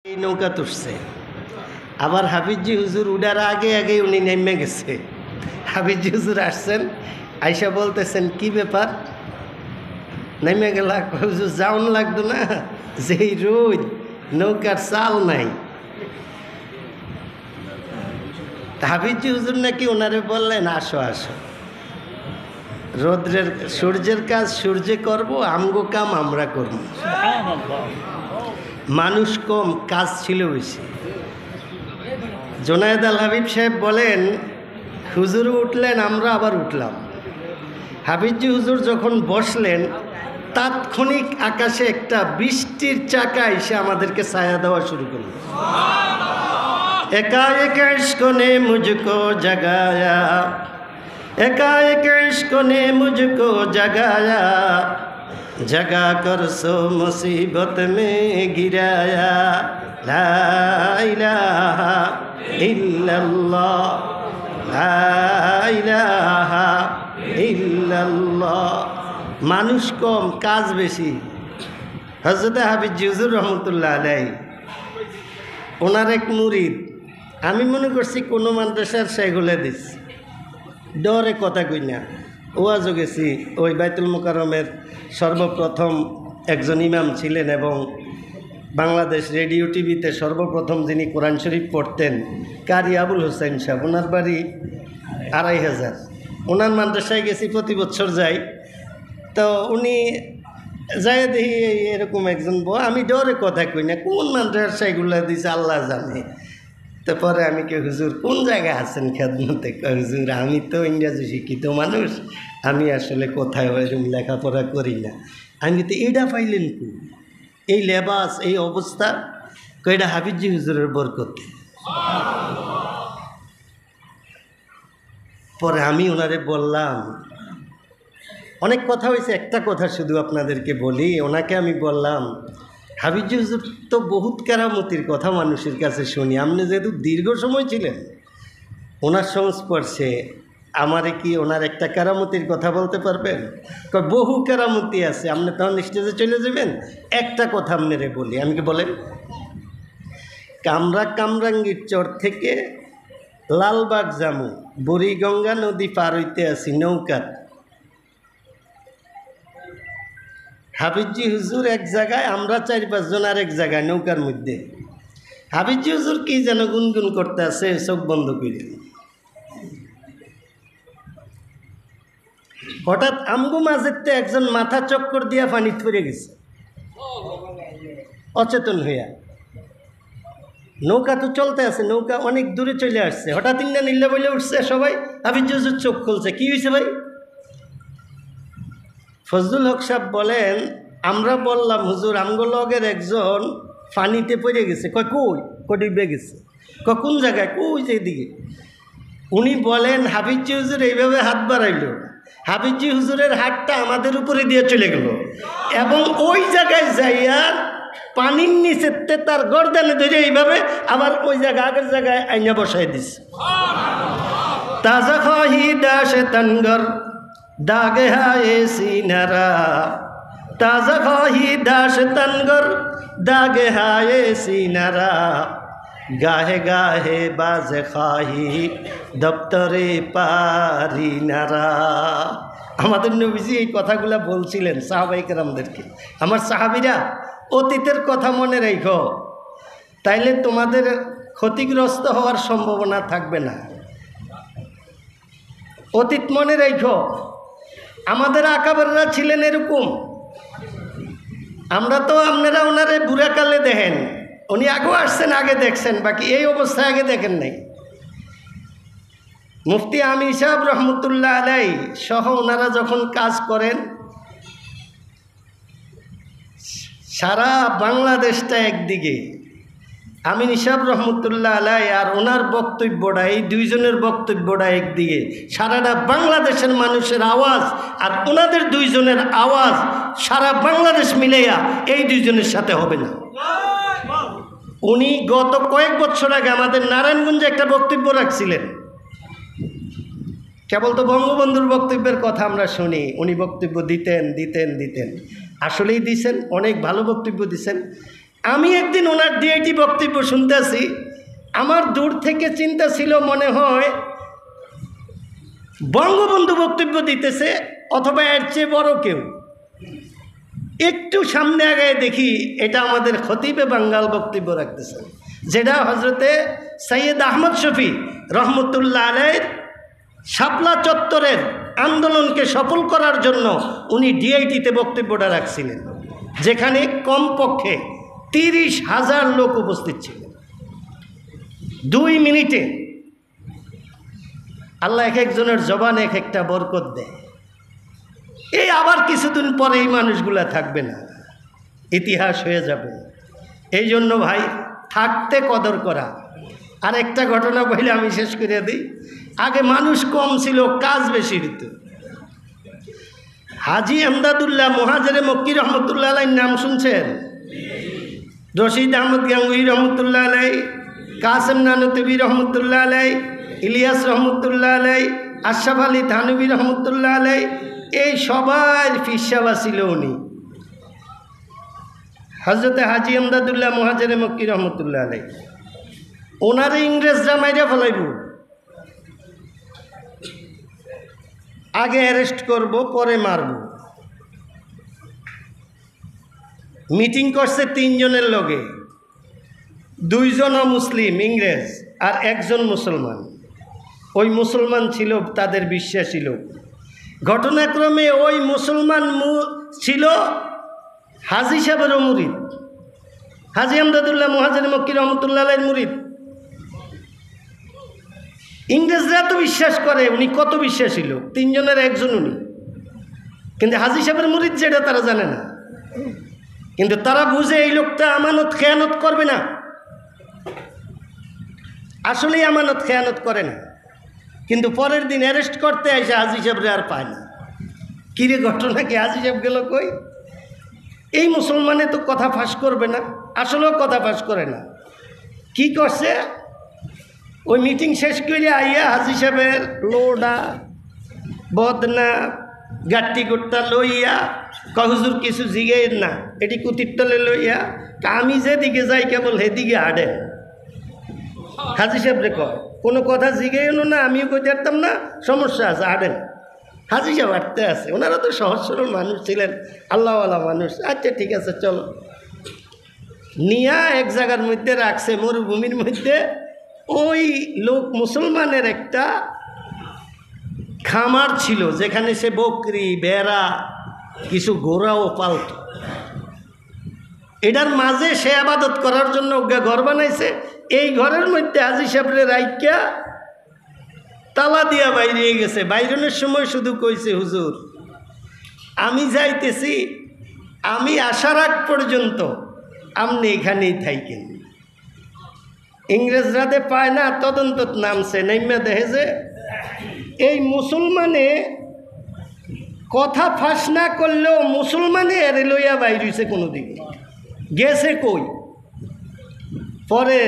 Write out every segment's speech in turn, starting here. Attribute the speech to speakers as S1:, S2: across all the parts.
S1: এই নৌকা তুলছে। আবার হাফিজি হুজুর উডার আগে আগে উনি নেমে গেছে। হাফিজি হুজুর আসছেন, আইসা বলতেছেন কি ব্যাপার, নেমে গেল। হুজুর যাওন লাগতো না, যেই রোদ, নৌকার চাল নাই। হাফিজি হুজুর নাকি ওনারে বললেন আসো আসো, রোদ্রের সূর্যের কাজ সূর্যে করব, আমগো কাম আমরা করব। মানুষ কম, কাজ ছিল বেশি। জোনায়েদ আল হাবিব সাহেব বলেন হুজুর উঠলেন, আমরা আবার উঠলাম। হাফিজি হুজুর যখন বসলেন তাৎক্ষণিক আকাশে একটা বৃষ্টির চাকা এসে আমাদেরকে ছায়া দেওয়া শুরু করল। একা এক ইশক নে মুঝকো জাগায়া, একা এক ইশক নে মুঝকো জাগায়া, जगा कर सो मुसीबत में गिराया, ला इलाहा इल्लल्लाह, ला इलाहा इल्लल्लाह। মানুষ কম, কাজ বেশি। হযরত হাফিজ হুজুর রহমতুল্লাহ আলাইহি, ওনার এক মুরিদ, আমি মনে করছি কোনো মাদ্রাসার শেখুলে দিস, ডরে কথা কই না। ওয়াজও গেছি, ওই বাইতুল মোকাররমের সর্বপ্রথম একজন ইমাম ছিলেন এবং বাংলাদেশ রেডিও টিভিতে সর্বপ্রথম যিনি কোরআন শরীফ পড়তেন কারি আবুল হোসেন সাহেব, ওনার বাড়ি ২৫০০। ওনার মাদ্রাসায় গেছি, প্রতি বছর যাই। তো উনি যাই দেখি এরকম একজন আমি ডরে কথা কই না, কোন মাদ্রাসাগুলো দিছে আল্লাহ জানে। তারপরে আমি কে হুজুর কোন জায়গায় আছেন খেদমতে? হুজুর আমি তো ইংরাজি শিক্ষিত মানুষ, আমি আসলে কোথায় এরকম লেখাপড়া করি না। আমি তো এটা পাইলেন কু, এই লেবাস, এই অবস্থা? কয়টা হাফিজি হুজুরের বরকত। পরে আমি ওনারে বললাম, অনেক কথা হয়েছে, একটা কথা শুধু আপনাদেরকে বলি। ওনাকে আমি বললাম, হাফিজি হুজুর তো বহুত কেরামতির কথা মানুষের কাছে শুনি, আপনি যেহেতু দীর্ঘ সময় ছিলেন ওনার সংস্পর্শে, আমারে কি ওনার একটা কেরামতির কথা বলতে পারবেন? বহু কেরামতি আছে, আপনি তখন স্টেজে চলে যাবেন, একটা কথা আপনারে বলি। আমি কি বলেন? কামরাঙ্গীর চর থেকে লালবাগ জামু, বুড়িগঙ্গা নদী পার হইতে আসি নৌকাত। হাফিজি হুজুর এক জায়গায়, আমরা ৪-৫ জন আর এক জায়গায় নৌকার মধ্যে। হাফিজি হুজুর কি যেন গুনগুন করতে আছে, চোখ বন্ধ করে। হঠাৎ আমগো মাঝেতে একজন মাথা চক্কর দিয়া পানি পড়ে গেছে অচেতন হইয়া। নৌকা তো চলতে আছে, নৌকা অনেক দূরে চলে আসছে। হঠাৎ ইন্না নিল্লা বলে উঠছে সবাই, হাফিজি হুজুর চোখ খুলছে। কি হয়েছে ভাই? ফজলুল হক সাহেব বলেন, আমরা বললাম হুজুর আমগো লগের একজন পানিতে পড়ে গেছে। কয় কই? ডুবে গেছে। কোন জায়গায়? কই যেদিকে। উনি বলেন হাফিজি হুজুর এইভাবে হাত বাড়াইল, হাফিজি হুজুরের হাতটা আমাদের উপরে দিয়ে চলে গেল এবং ওই জায়গায় যাইয়া পানির নিচেতে তার গর্দানে ধরে এইভাবে আবার ওই জায়গা আগের জায়গায় আইনা বসাই দিস। তাজা খাহি দাস তনগর দাগে হায়ে সিনারা, তাজা খাহি দাস তনগর দাগে হায়ে সিনারা, গাহে গাহে বাজে খাহি দপ্তরে পারি নারা। আমাদের নবীজি এই কথাগুলা বলছিলেন সাহাবায়ে কেরামদেরকে। আমার সাহাবীরা, অতীতের কথা মনে রেখো, তাইলে তোমাদের ক্ষতিগ্রস্ত হওয়ার সম্ভাবনা থাকবে না। অতীত মনে রেখো। আমাদের আকাবেররা ছিলেন এরকম। আমরা তো, আপনারা ওনারে বুড়াকালে দেখেন, উনি আগেও আসছেন, আগে দেখছেন, বাকি এই অবস্থায় আগে দেখেন নাই। মুফতি আমিন সাহেব রহমতুল্লাহ আলাইহি সহ ওনারা যখন কাজ করেন, সারা বাংলাদেশটা একদিকে, আমিন সাহেব রহমতুল্লাহ আলাইহি আর ওনার বক্তব্যটা, এই দুইজনের বক্তব্যটা একদিকে, সারাটা বাংলাদেশের মানুষের আওয়াজ আর ওনাদের দুইজনের আওয়াজ সারা বাংলাদেশ মিলাইয়া এই দুইজনের সাথে হবে না। উনি গত কয়েক বছর আগে আমাদের নারায়ণগঞ্জে একটা বক্তব্য রাখছিলেন। কেবল তো বঙ্গবন্ধুর বক্তব্যের কথা আমরা শুনি, উনি বক্তব্য দিতেন। আসলেই দিছেন, অনেক ভালো বক্তব্য দিছেন। আমি একদিন ওনার ডিআইটি বক্তব্য শুনতেছি, আমার দূর থেকে চিন্তা ছিল মনে হয় বঙ্গবন্ধু বক্তব্য দিতেছে অথবা এর চেয়ে বড় কেউ। একটু সামনে আগায় দেখি এটা আমাদের খতিবে বাঙ্গাল বক্তব্য রাখতেছেন, যেটা হজরতে সৈয়দ আহমদ শফি রহমতুল্লাহ আলাইহির শাপলা চত্বরের আন্দোলনকে সফল করার জন্য উনি ডিআইটিতে বক্তব্যটা রাখছিলেন, যেখানে কমপক্ষে 30,000 লোক উপস্থিত ছিলেন। 2 মিনিটে আল্লাহ এক একজনের জবানে এক একটা বরকত দেয়। এই আবার কিছুদিন পরে এই মানুষগুলা থাকবে না, ইতিহাস হয়ে যাবে। এই জন্য ভাই থাকতে কদর করা। আর একটা ঘটনা বলে আমি শেষ করে দিই। আগে মানুষ কম ছিল, কাজ বেশি হতো। হাজি আমদাদুল্লাহ মুহাজিরে মক্কি রহমতুল্লাহ আলাইহির নাম শুনছেন? রশিদ আহমদ গাঙ্গুহি রহমতুল্লাহ আলাইহি, কাসেম নানুতুবি রহমতুল্লাহ আলাইহি, ইলিয়াস রহমতুল্লাহ আলাইহি, আশরাফ আলী থানভী রহমতুল্লাহ আলাইহি, এই সবার ফিসাবা ছিল উনি। হজরতে হাজি আমদাদুল্লাহ মুহাজিরে মক্কি রহমতুল্লাহ আলাইহি, ওনারে ইংরেজরা মাইরা ফেলাইব, আগে অ্যারেস্ট করব পরে মারব। মিটিং করছে 3 জনের লগে, 2 জন মুসলিম ইংরেজ আর 1 জন মুসলমান। ওই মুসলমান ছিল তাদের বিশ্বাসী লোক। ঘটনাক্রমে ওই মুসলমান ছিল হাজি সাহেবেরও মুরিদ, হাজি আমদাদুল্লাহ মুহাজিরে মক্কি রহমতুল্লাহ আলাইহির মুরিদ। ইংরেজরা তো বিশ্বাস করে, উনি কত বিশ্বাসী লোক, 3 জনের 1 জন উনি। কিন্তু হাজি সাহেবের মুরিদ যেটা তারা জানে না, কিন্তু তারা বুঝে এই লোকটা আমানত খেয়ানত করবে না। আসলেই আমানত খেয়ানত করে না, কিন্তু পরের দিন অ্যারেস্ট করতে আসে হাজি সাহেবরে আর পায় না। কিরে ঘটনা কি, হাজি সাহেব গেল কই? এই মুসলমানে তো কথা ফাঁস করবে না, আসলেও কথা ফাঁস করে না। কি করছে, ওই মিটিং শেষ করে আইয়া হাজি সাহেবের লোডা বদনা গাট্টি গুট্টা লইয়া হুজুর কিছু জিগের না, এটি কুতির তলে লইয়া আমি যেদিকে যাই কেবল সেদিকে হাঁটেন। হাজি সাহেবরে কয় কোনো কথা জিগেইনো না, আমিও কইতে পারতাম না, সমস্যা আছে হাঁটেন। হাজি সাহেব হাঁটতে আছে, ওনারা তো সহজ সরল মানুষ ছিলেন, আল্লাহওয়ালা মানুষ। আচ্ছা ঠিক আছে চলো, নিয়া এক জায়গার মধ্যে রাখছে মরুভূমির মধ্যে। ওই লোক মুসলমানের একটা খামার ছিল, যেখানে সে বকরি বেড়া কিছু ঘোড়াও পালত। এটার মাঝে সে আবাদত করার জন্য ঘর বানাইছে। এই ঘরের মধ্যে হাজি সাহেবরে রাইকা তালা দিয়া বাইরে গেছে। বাইরনের সময় শুধু কইছে, হুজুর আমি যাইতেছি, আমি আসার আগ পর্যন্ত আপনি এখানেই থাকেন। ইংরেজরাতে পায় না, তদন্ত নামছে, নেমে দেখে যে এই মুসলমানে কথা ফাঁস না করলেও মুসলমানে এরে লইয়া বাইরেছে কোনো দিকে গেছে কই। পরে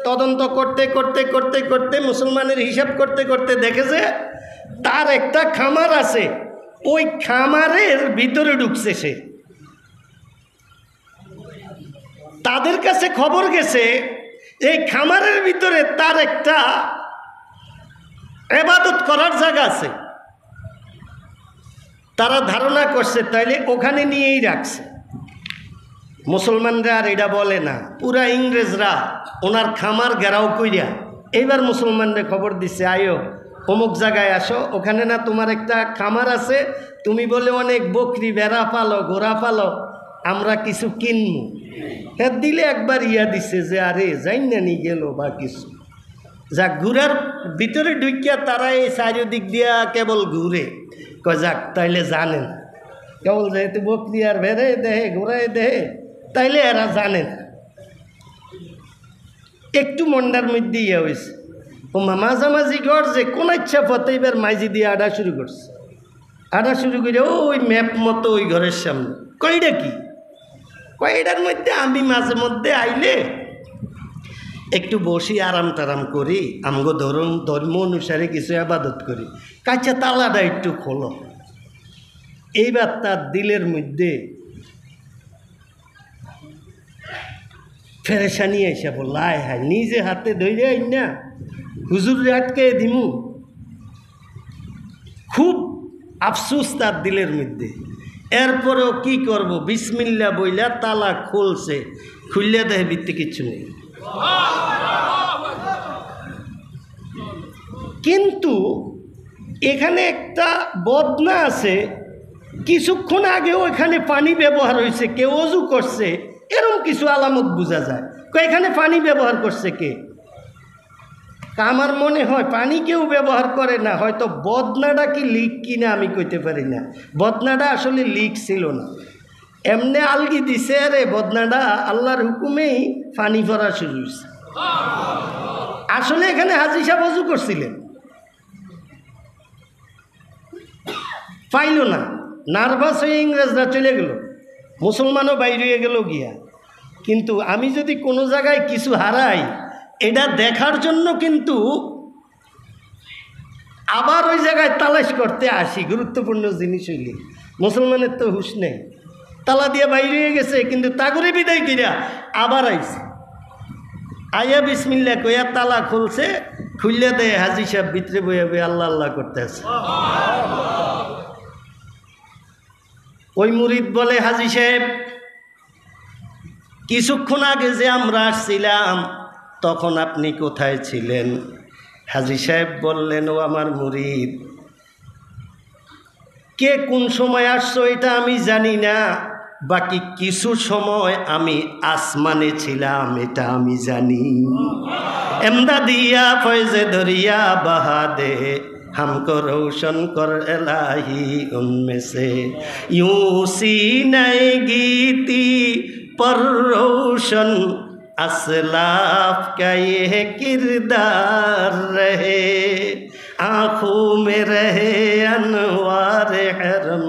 S1: তদন্ত করতে করতে করতে করতে মুসলমানের হিসাব করতে করতে দেখে যে তার একটা খামার আছে, ওই খামারের ভিতরে ঢুকছে সে। তাদের কাছে খবর গেছে এই খামারের ভিতরে তার একটা ইবাদত করার জায়গা আছে। তারা ধারণা করছে তাইলে ওখানে নিয়েই রাখছে। মুসলমানরা আর এটা বলে না, পুরা ইংরেজরা ওনার খামার ঘেরাও কইরা এইবার মুসলমানরা খবর দিচ্ছে, আয়ো অমুক জায়গায় আসো, ওখানে না তোমার একটা খামার আছে, তুমি বলে অনেক বকরি ভেড়া পালো ঘোড়া পালো, আমরা কিছু কিনবো। হ্যাঁ দিলে একবার ইয়া দিচ্ছে যে আরে যাই না নি গেল বা কিছু যাক। ঘুরার ভিতরে ঢুকিয়া তারা এই চারিদিক দিয়া কেবল ঘুরে, যাক তাইলে জানেন কেবল যেহেতু বকরি আর ভেড়ে দেহে ঘোড়ায় দেহে, তাইলে এরা জানে না। একটু মন্ডার মধ্যে ইয়া হয়েছে, ও মাঝামাঝি ঘর যে কোন ইচ্ছা পথে এবার মাইজি দিয়ে আডা শুরু করছে। আডা শুরু করে ওই ম্যাপ মতো ওই ঘরের সামনে। কয়টা কি কয়টার মধ্যে আমি মাঝে মধ্যে আইলে একটু বসি আরাম টারাম করি, আমগো ধর্ম অনুসারে কিছু আবাদত করি, কাছে তালাটা একটু খোলো। এইবার তার দিলের মধ্যে ফেরেশানি এসে বলল, আয় হায়, নিজে হাতে ধরে আইন না হুজুর আটকে দিমু। খুব আফসোস তার দিলের মধ্যে। এরপরেও কি করব, বিসমিল্লা বইলা তালা খুলছে, খুললে দেহে ভিত্তি কিচ্ছু নেই। কিন্তু এখানে একটা বদনা আছে, কিছুক্ষণ আগেও এখানে পানি ব্যবহার হয়েছে, কেউ অজু করছে, এরকম কিছু আলামত বোঝা যায়। এখানে পানি ব্যবহার করছে কে? আমার মনে হয় পানি কেউ ব্যবহার করে না, হয়তো বদনাটা কি লিক কিনা আমি কইতে পারি না। বদনাটা আসলে লিক ছিল না, এমনি আলগি দিছে, আরে বদনাটা আল্লাহর হুকুমেই পানি ভরা শুরু হয়েছে। আসলে এখানে হাজী সাহেব অজু করছিলেন, পাইল না, নার্ভাস হয়ে ইংরেজরা চলে গেল, মুসলমানও বাইরে হয়ে গেল গিয়া। কিন্তু আমি যদি কোনো জায়গায় কিছু হারাই, এটা দেখার জন্য কিন্তু আবার ওই জায়গায় তালাশ করতে আসি, গুরুত্বপূর্ণ জিনিস হইলে। মুসলমানের তো হুঁশ নেই, তালা দিয়ে বাইরে হয়ে গেছে, কিন্তু তাগরে বিদায় কইরা আবার আইছে, আয়া বিসমিল্লা কইয়া তালা খুলছে, খুললে দেয় হাজী সাহেব ভিতরে বইয়া বইয়া আল্লাহ আল্লাহ করতে আছে। ওই মুরিদ বলে, হাজী সাহেব কিছুক্ষণ আগে যে আমরা আসছিলাম তখন আপনি কোথায় ছিলেন? হাজী সাহেব বললেন, ও আমার মুরিদ, কে কোন সময় আসছো এটা আমি জানি না, বাকি কিছু সময় আমি আসমানে ছিলাম এটা আমি জানি। এমদাদিয়া ফয়জে দরিয়া বাহা দে हमको रोशन कर इलाही उनमें से यूं सीने गीती पर रोशन असलाफ का ये किरदार रहे आँखों में रहे अनवार हरम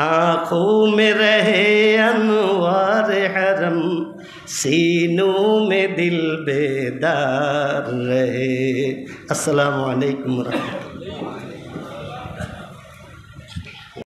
S1: आँखों में रहे अनवार हरम सीनों में दिल बेदार रहे। अस्सलामु अलैकुम रहमतुल्लाह।